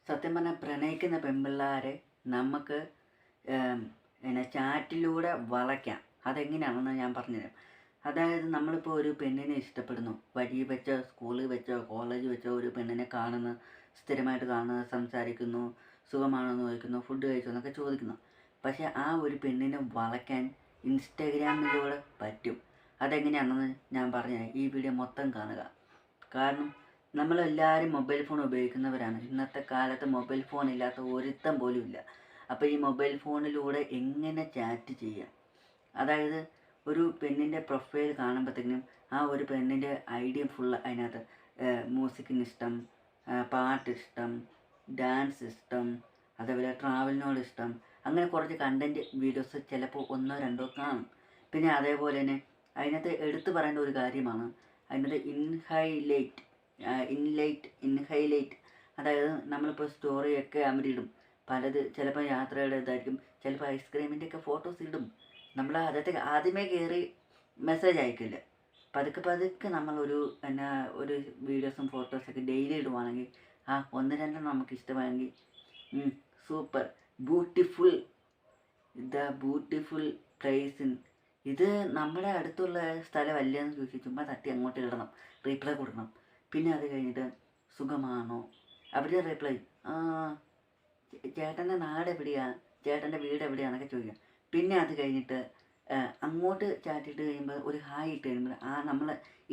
സത്യം പറഞ്ഞാൽ പ്രണയിക്കുന്ന പെൺപിള്ളേരെ നമുക്ക് ചാറ്റിലൂടെ വളയ്ക്കാം. അതെങ്ങനെയാണെന്ന് ഞാൻ പറഞ്ഞുതരാം. അതായത് നമ്മളിപ്പോൾ ഒരു പെണ്ണിനെ ഇഷ്ടപ്പെടുന്നു, വഴി വെച്ചോ സ്കൂളിൽ വെച്ചോ കോളേജ് വെച്ചോ ഒരു പെണ്ണിനെ കാണുന്നു, സ്ഥിരമായിട്ട് കാണുന്നു, സംസാരിക്കുന്നു, സുഖമാണോ എന്ന് ചോദിക്കുന്നു, ഫുഡ് കഴിച്ചോ എന്നൊക്കെ ചോദിക്കുന്നു. പക്ഷേ ആ ഒരു പെണ്ണിനെ വളയ്ക്കാൻ ഇൻസ്റ്റഗ്രാമിലൂടെ പറ്റും. അതെങ്ങനെയാണെന്ന് ഞാൻ പറഞ്ഞുതരാം. ഈ വീഡിയോ മൊത്തം കാണുക. കാരണം നമ്മളെല്ലാവരും മൊബൈൽ ഫോൺ ഉപയോഗിക്കുന്നവരാണ്. ഇന്നത്തെ കാലത്ത് മൊബൈൽ ഫോൺ ഇല്ലാത്ത ഒരുത്തൻ പോലും ഇല്ല. അപ്പോൾ ഈ മൊബൈൽ ഫോണിലൂടെ എങ്ങനെ ചാറ്റ് ചെയ്യാം, അതായത് ഒരു പെണ്ണിൻ്റെ പ്രൊഫൈൽ കാണുമ്പോഴത്തേക്കും ആ ഒരു പെണ്ണിൻ്റെ ഐഡിയ ഫുള്ള് അതിനകത്ത് മ്യൂസിക്കിന് ഇഷ്ടം, പാട്ട് ഇഷ്ടം, ഡാൻസ് ഇഷ്ടം, അതേപോലെ ട്രാവലിനോട് ഇഷ്ടം, അങ്ങനെ കുറച്ച് കണ്ടൻറ്റ് വീഡിയോസ് ചിലപ്പോൾ ഒന്നോ രണ്ടോ കാണും. പിന്നെ അതേപോലെ തന്നെ അതിനകത്ത് എടുത്തു പറയേണ്ട ഒരു കാര്യമാണ് അതിനകത്ത് ഇൻഹൈലൈറ്റ്, അതായത് നമ്മളിപ്പോൾ സ്റ്റോറിയൊക്കെ അവരിടും. പലത് ചിലപ്പോൾ യാത്രയുടെ ഇതായിരിക്കും, ചിലപ്പോൾ ഐസ്ക്രീമിൻ്റെയൊക്കെ ഫോട്ടോസ് ഇടും. നമ്മൾ അതൊക്കെ ആദ്യമേ കയറി മെസ്സേജ് അയക്കില്ല. പതുക്കെ നമ്മളൊരു ഒരു വീഡിയോസും ഫോട്ടോസൊക്കെ ഡെയിലി ഇടുവാണെങ്കിൽ ഒന്ന് രണ്ടെണ്ണം നമുക്ക് ഇഷ്ടമായെങ്കിൽ സൂപ്പർ ബ്യൂട്ടിഫുൾ പ്ലേസ്, ഇത് നമ്മുടെ അടുത്തുള്ള സ്ഥലമല്ലെന്ന് ചോദിച്ച് ചുമ്മാ തട്ടി അങ്ങോട്ട് ഇടണം, റീപ്ലൈ കൊടുക്കണം. പിന്നെ അത് കഴിഞ്ഞിട്ട് സുഖമാണോ, അവരുടെ റീപ്ലൈ ചേട്ടൻ്റെ നാട് എവിടെയാണ്, ചേട്ടൻ്റെ വീട് എവിടെയാണെന്നൊക്കെ ചോദിക്കാം. പിന്നെ അത് കഴിഞ്ഞിട്ട് അങ്ങോട്ട് ചാറ്റിട്ട് കഴിയുമ്പോൾ ഒരു ഹായ് ഇട്ട് കഴിയുമ്പോൾ നമ്മൾ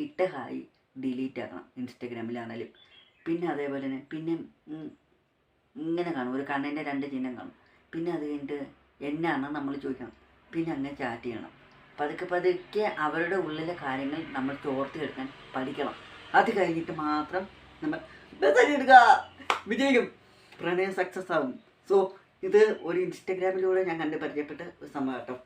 ഇട്ട ഹായ് ഡിലീറ്റ് ആക്കണം ഇൻസ്റ്റഗ്രാമിലാണെങ്കിലും. പിന്നെ അതേപോലെ തന്നെ പിന്നെ ഇങ്ങനെ കാണും, ഒരു കണ്ണിൻ്റെ രണ്ട് ചിഹ്നം കാണും. പിന്നെ അത് കഴിഞ്ഞിട്ട് എന്നാണ് നമ്മൾ ചോദിക്കണം. പിന്നെ അങ്ങനെ ചാറ്റ് ചെയ്യണം. പതുക്കെ അവരുടെ ഉള്ളിലെ കാര്യങ്ങൾ നമ്മൾ ചോർത്തിയെടുക്കാൻ പഠിക്കണം. അത് കഴിഞ്ഞിട്ട് മാത്രം നമ്മൾ മെസ്സേജ് എടുക്കുക, വിജയിക്കും, പ്രണയം സക്സസ് ആകും. സോ ഇത് ഒരു ഇൻസ്റ്റഗ്രാമിലൂടെ ഞാൻ കണ്ട് പരിചയപ്പെട്ട ഒരു സംഭവം കേട്ടോ.